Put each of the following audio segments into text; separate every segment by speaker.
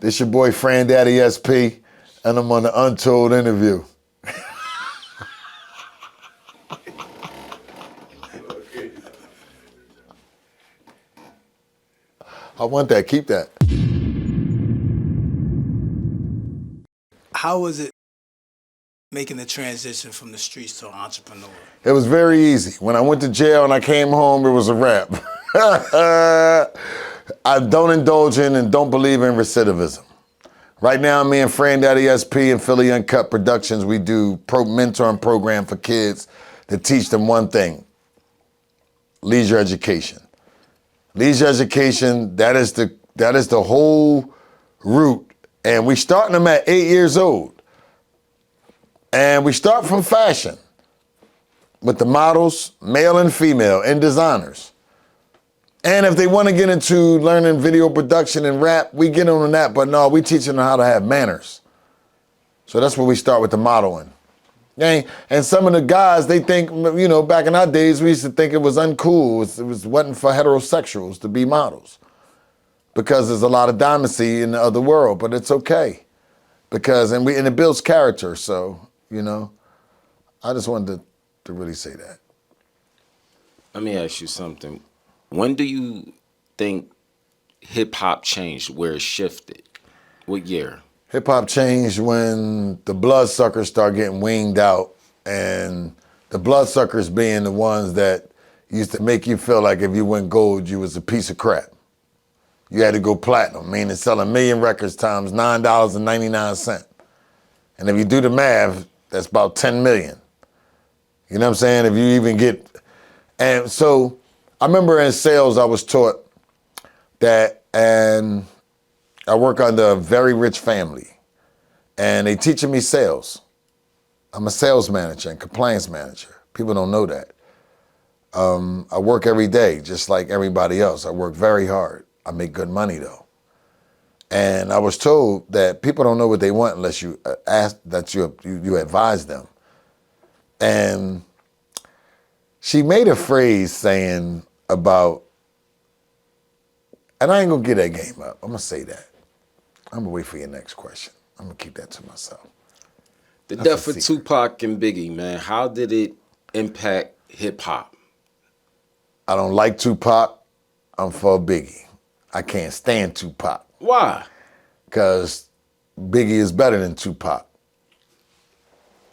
Speaker 1: This your boy Fran Daddy SP, and I'm on the Untold interview. I want that, keep that.
Speaker 2: How was it making the transition from the streets to an entrepreneur?
Speaker 1: It was very easy. When I went to jail and I came home, it was a wrap. I don't indulge in and don't believe in recidivism. Right now, me and Fran Daddy SP and Philly Uncut Productions, we do mentoring program for kids to teach them one thing: leisure education. Leisure education, that is the whole route. And we starting them at 8 years old. And we start from fashion with the models, male and female, and designers. And if they want to get into learning video production and rap, we get on that, but no, we teaching them how to have manners. So that's where we start with the modeling. And some of the guys, they think, back in our days, we used to think it was uncool. It wasn't for heterosexuals to be models because there's a lot of diamondsy in the other world, but it's okay because, and it builds character. So, I just wanted to really say that.
Speaker 3: Let me ask you something. When do you think hip hop changed, where it shifted? What year?
Speaker 1: Hip hop changed when the bloodsuckers start getting weaned out, and the bloodsuckers being the ones that used to make you feel like if you went gold, you was a piece of crap. You had to go platinum, meaning selling 1 million records times $9.99. And if you do the math, that's about 10 million. You know what I'm saying? If you even get, and so I remember in sales, I was taught that, and I work under a very rich family, and they teaching me sales. I'm a sales manager and compliance manager. People don't know that. I work every day, just like everybody else. I work very hard. I make good money though. And I was told that people don't know what they want unless you ask, that you advise them. And she made a phrase saying about, and I ain't gonna get that game up. I'm gonna say that. I'm gonna wait for your next question. I'm gonna keep that to myself.
Speaker 3: The death of Tupac and Biggie, man, how did it impact hip hop?
Speaker 1: I don't like Tupac. I'm for Biggie. I can't stand Tupac.
Speaker 3: Why?
Speaker 1: Because Biggie is better than Tupac.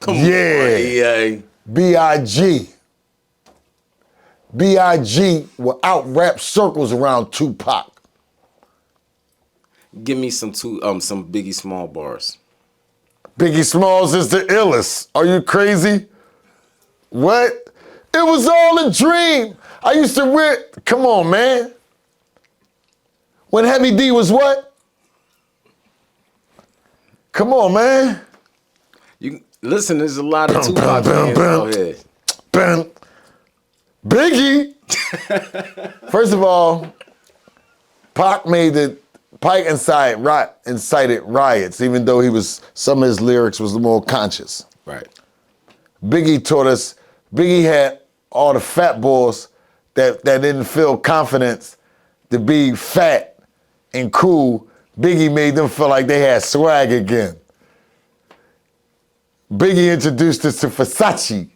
Speaker 3: Come on, EA.
Speaker 1: B.I.G. B.I.G. will out-rap circles around Tupac.
Speaker 3: Give me some Biggie Small bars.
Speaker 1: Biggie Smalls is the illest. Are you crazy? What? It was all a dream. I used to wear, come on, man. When Heavy D was what? Come on, man.
Speaker 3: You listen, there's a lot of Tupac fans out here.
Speaker 1: Biggie. First of all, Pac incited riots, even though some of his lyrics was more conscious.
Speaker 3: Right.
Speaker 1: Biggie taught us, Biggie had all the fat boys that didn't feel confidence to be fat and cool. Biggie made them feel like they had swag again. Biggie introduced us to Versace.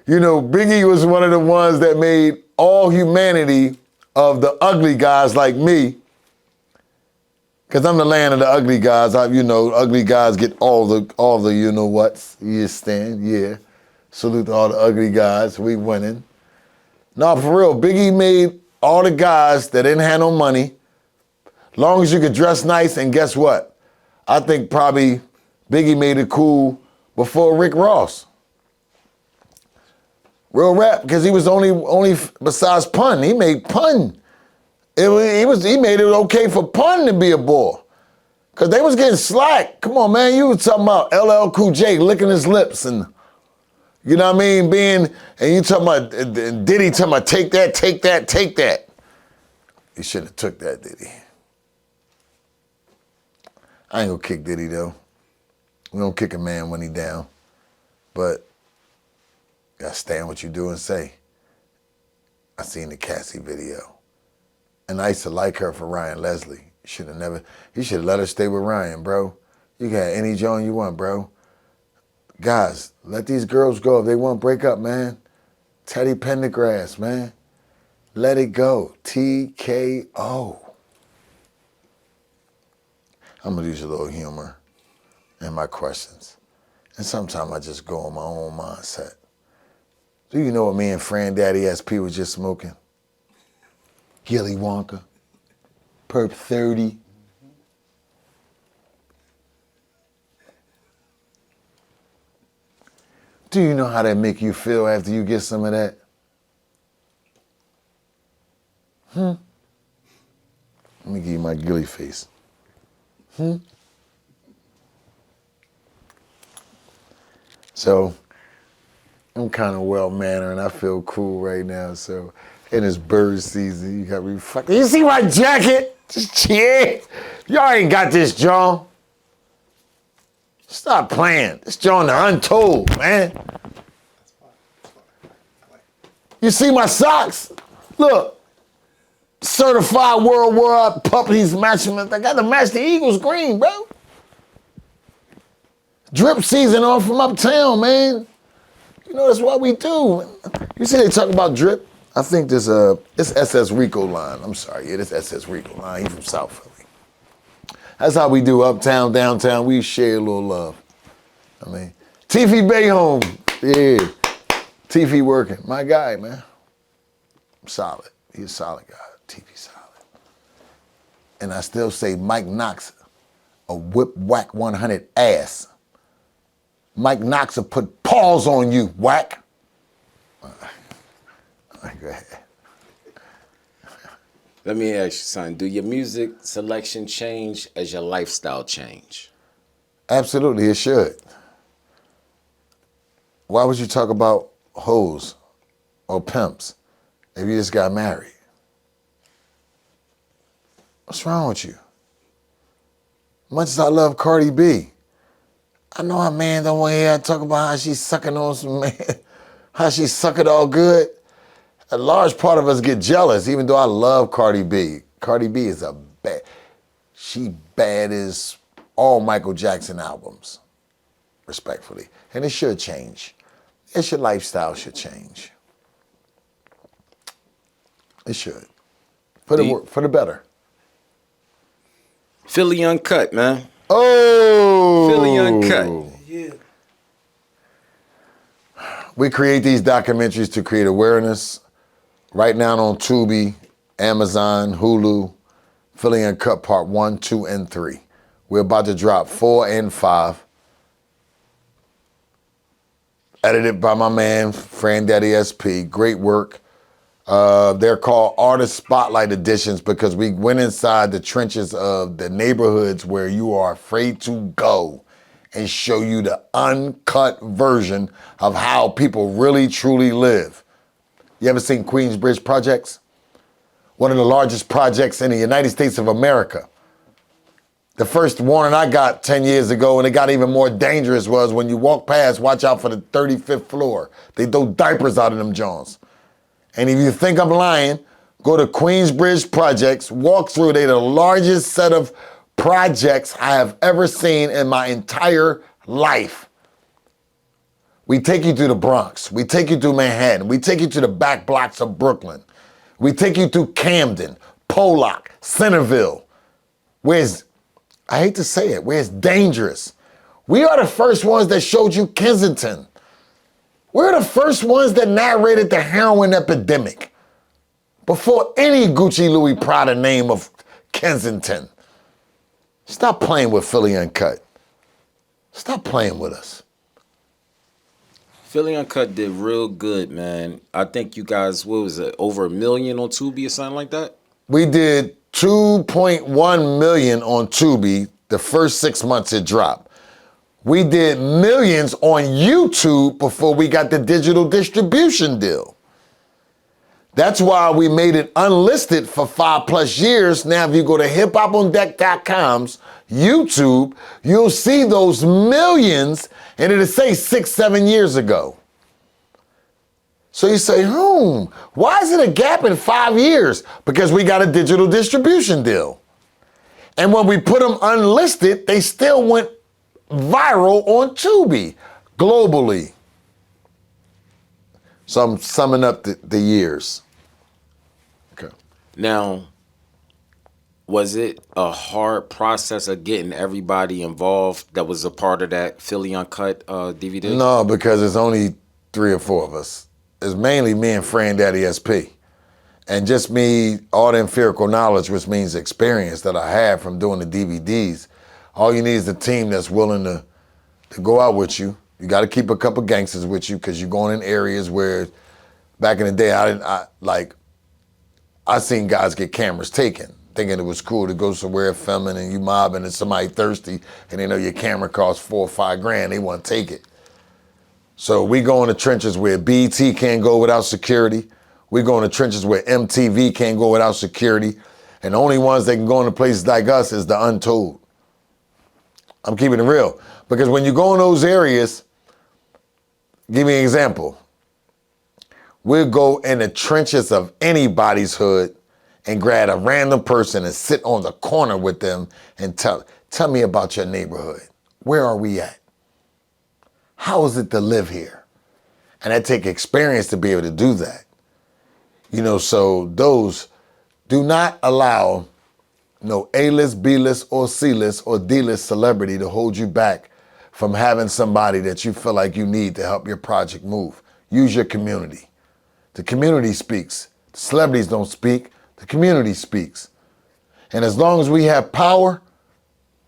Speaker 1: Biggie was one of the ones that made all humanity of the ugly guys like me, because I'm the land of the ugly guys. Ugly guys get all the you-know-whats. You understand? Yeah. Salute to all the ugly guys. We winning. No, for real, Biggie made all the guys that didn't have no money, long as you could dress nice, and guess what? I think probably Biggie made it cool before Rick Ross. Real rap, because he was only besides pun, he made pun. He made it okay for pun to be a bore. Cause they was getting slack. Come on, man, you was talking about LL Cool J licking his lips and, you know what I mean, and you talking about, Diddy talking about take that, take that, take that. He shouldn't have took that, Diddy. I ain't gonna kick Diddy though. We don't kick a man when he down. But gotta stand what you do and say. I seen the Cassie video. And I used to like her for Ryan Leslie. You should have let her stay with Ryan, bro. You got any joint you want, bro. Guys, let these girls go. If they want to break up, man. Teddy Pendergrass, man. Let it go. TKO. I'm going to use a little humor in my questions. And sometimes I just go on my own mindset. Do you know what me and Fran Daddy SP was just smoking? Gilly Wonka. Perp 30. Do you know how that make you feel after you get some of that? Let me give you my gilly face. So, I'm kind of well-mannered and I feel cool right now. So, in this bird season, you got me fucking. You see my jacket? Just cheer. Y'all ain't got this, John. Stop playing. This John the Untold, man. You see my socks? Look. Certified worldwide puppies matching. I got to match the Eagles green, bro. Drip season on from uptown, man. You know, that's what we do. You see they talk about drip? I think this SS Rico line. I'm sorry, yeah, this SS Rico line. He's from South Philly. That's how we do uptown, downtown. We share a little love. I mean, TV Bay home. Yeah. TV working. My guy, man. Solid. He's a solid guy. TV solid. And I still say Mike Knox, a whip whack 100 ass. Mike Knox will put paws on you, whack. All right, go ahead.
Speaker 3: Let me ask you something. Do your music selection change as your lifestyle change?
Speaker 1: Absolutely, it should. Why would you talk about hoes or pimps if you just got married? What's wrong with you? Much as I love Cardi B, I know a man don't want to hear her talk about how she's sucking on some man, how she suck it all good. A large part of us get jealous, even though I love Cardi B. Cardi B is she bad as all Michael Jackson albums, respectfully. And it should change. Your lifestyle should change. It should. For the better.
Speaker 3: Philly Uncut, man.
Speaker 1: Oh!
Speaker 3: Philly Uncut.
Speaker 2: Yeah.
Speaker 1: We create these documentaries to create awareness. Right now on Tubi, Amazon, Hulu, Philly Uncut Part 1, 2, and 3. We're about to drop 4 and 5. Edited by my man, Fran Daddy SP. Great work. They're called Artist Spotlight Editions because we went inside the trenches of the neighborhoods where you are afraid to go and show you the uncut version of how people really, truly live. You ever seen Queensbridge Projects? One of the largest projects in the United States of America. The first warning I got 10 years ago, and it got even more dangerous, was when you walk past, watch out for the 35th floor. They throw diapers out of them Jones. And if you think I'm lying, go to Queensbridge Projects, walk through. They're the largest set of projects I have ever seen in my entire life. We take you through the Bronx. We take you through Manhattan. We take you to the back blocks of Brooklyn. We take you through Camden, Pollock, Centerville, I hate to say it, where it's dangerous. We are the first ones that showed you Kensington. We're the first ones that narrated the heroin epidemic before any Gucci, Louis, Prada name of Kensington. Stop playing with Philly Uncut. Stop playing with us.
Speaker 3: Philly Uncut did real good, man. I think you guys, what was it, over 1 million on Tubi or something like that?
Speaker 1: We did 2.1 million on Tubi the first 6 months it dropped. We did millions on YouTube before we got the digital distribution deal. That's why we made it unlisted for 5+ years. Now, if you go to hiphopondeck.com's YouTube, you'll see those millions, and it'll say 6-7 years ago. So you say, why is it a gap in 5 years? Because we got a digital distribution deal. And when we put them unlisted, they still went viral on Tubi globally. So I'm summing up the years. Okay.
Speaker 3: Now, was it a hard process of getting everybody involved that was a part of that Philly Uncut DVD?
Speaker 1: No, because it's only 3 or 4 of us. It's mainly me and Friend Daddy SP. And just me, all the empirical knowledge, which means experience that I have from doing the DVDs. All you need is a team that's willing to go out with you. You got to keep a couple gangsters with you because you're going in areas where back in the day, I seen guys get cameras taken, thinking it was cool to go somewhere filming and you mobbing and somebody thirsty and they know your camera costs $4 or $5 grand, they want to take it. So we go in the trenches where BET can't go without security. We go in the trenches where MTV can't go without security. And the only ones that can go into places like us is the untold. I'm keeping it real. Because when you go in those areas, give me an example. We'll go in the trenches of anybody's hood and grab a random person and sit on the corner with them and tell me about your neighborhood. Where are we at? How is it to live here? And that take experience to be able to do that. You know, so those do not allow no A-list, B-list, or C-list, or D-list celebrity to hold you back from having somebody that you feel like you need to help your project move. Use your community. The community speaks. The celebrities don't speak. The community speaks. And as long as we have power,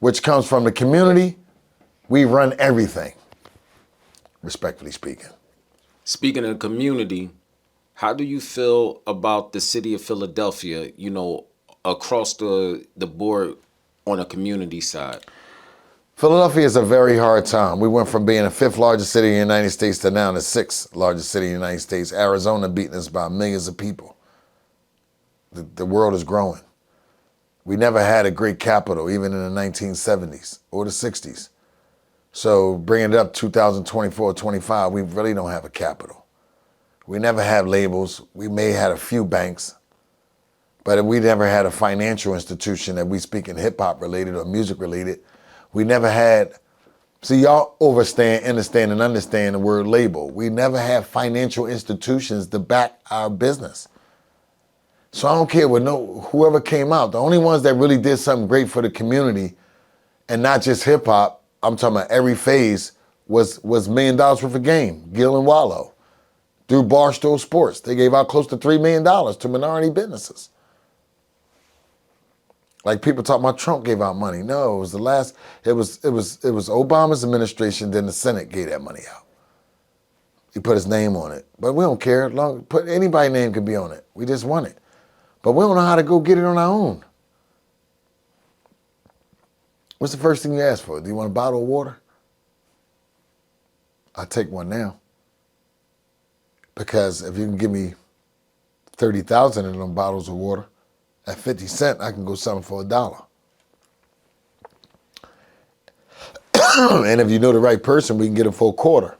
Speaker 1: which comes from the community, we run everything, respectfully speaking.
Speaker 3: Speaking of community, how do you feel about the city of Philadelphia, you know, across the board on a community side?
Speaker 1: Philadelphia is a very hard time. We went from being the 5th largest city in the United States to now the 6th largest city in the United States. Arizona beating us by millions of people. The world is growing. We never had a great capital, even in the 1970s or the 60s. So bringing it up 2024, 25, we really don't have a capital. We never had labels. We may have had a few banks, but we never had a financial institution that we speak in hip hop related or music related. We never had, see y'all understand the word label. We never had financial institutions to back our business. So I don't care what whoever came out. The only ones that really did something great for the community and not just hip hop, I'm talking about every phase, was $1 million worth of game, Gil and Wallow. Through Barstool Sports, they gave out close to $3 million to minority businesses. Like people talk about Trump gave out money. No, it was it was Obama's administration, then the Senate gave that money out. He put his name on it. But we don't care. Anybody's name could be on it. We just want it. But we don't know how to go get it on our own. What's the first thing you ask for? Do you want a bottle of water? I'll take one now. Because if you can give me 30,000 of them bottles of water at 50 cents, I can go sell them for $1. And if you know the right person, we can get them for $0.25.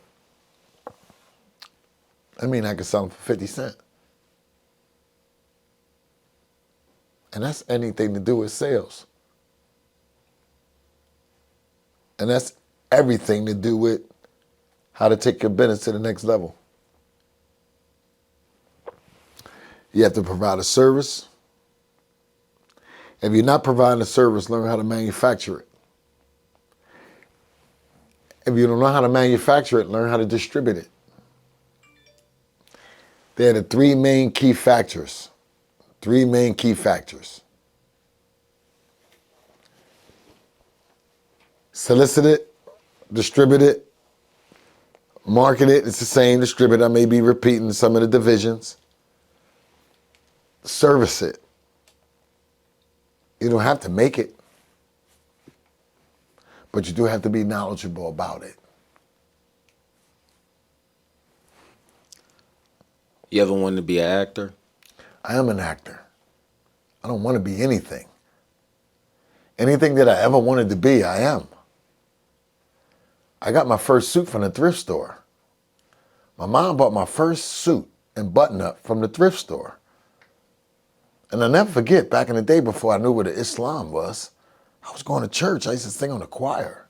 Speaker 1: I mean, I can sell them for 50 cents. And that's anything to do with sales. And that's everything to do with how to take your business to the next level. You have to provide a service. If you're not providing a service, learn how to manufacture it. If you don't know how to manufacture it, learn how to distribute it. They're the 3 main key factors. 3 main key factors. Solicit it, distribute it, market it. It's the same, distribute. I may be repeating some of the divisions. Service it. You don't have to make it, but you do have to be knowledgeable about it.
Speaker 3: You ever wanted to be an actor?
Speaker 1: I am an actor. I don't want to be anything. Anything that I ever wanted to be, I am. I got my first suit from the thrift store. My mom bought my first suit and button-up from the thrift store. And I'll never forget, back in the day before I knew what Islam was, I was going to church. I used to sing on the choir.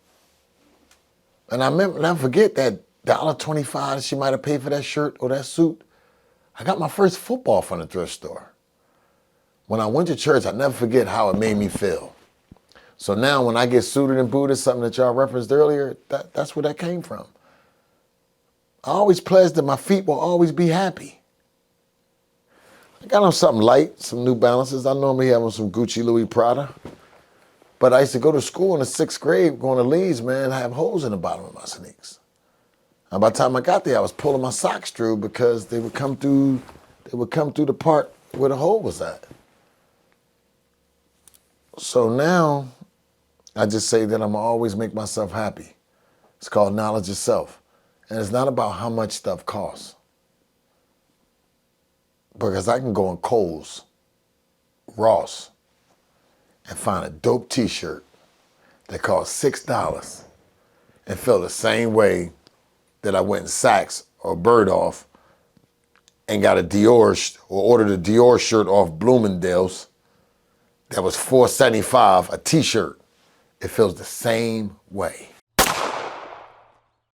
Speaker 1: And I never forget that $1.25 that she might have paid for that shirt or that suit. I got my first football from the thrift store. When I went to church, I never forget how it made me feel. So now when I get suited and booted, something that y'all referenced earlier, that's where that came from. I always pledged that my feet will always be happy. I got on something light, some New Balances. I normally have on some Gucci, Louis, Prada. But I used to go to school in the 6th grade, going to Leeds, man, I have holes in the bottom of my sneaks. And by the time I got there, I was pulling my socks through because they would come through the part where the hole was at. So now, I just say that I'm gonna always make myself happy. It's called knowledge of self. And it's not about how much stuff costs. Because I can go on Kohl's, Ross, and find a dope t-shirt that costs $6 and feel the same way that I went in Saks or Bergdorf and got a Dior or ordered a Dior shirt off Bloomingdale's that was $4.75 a t-shirt. It feels the same way.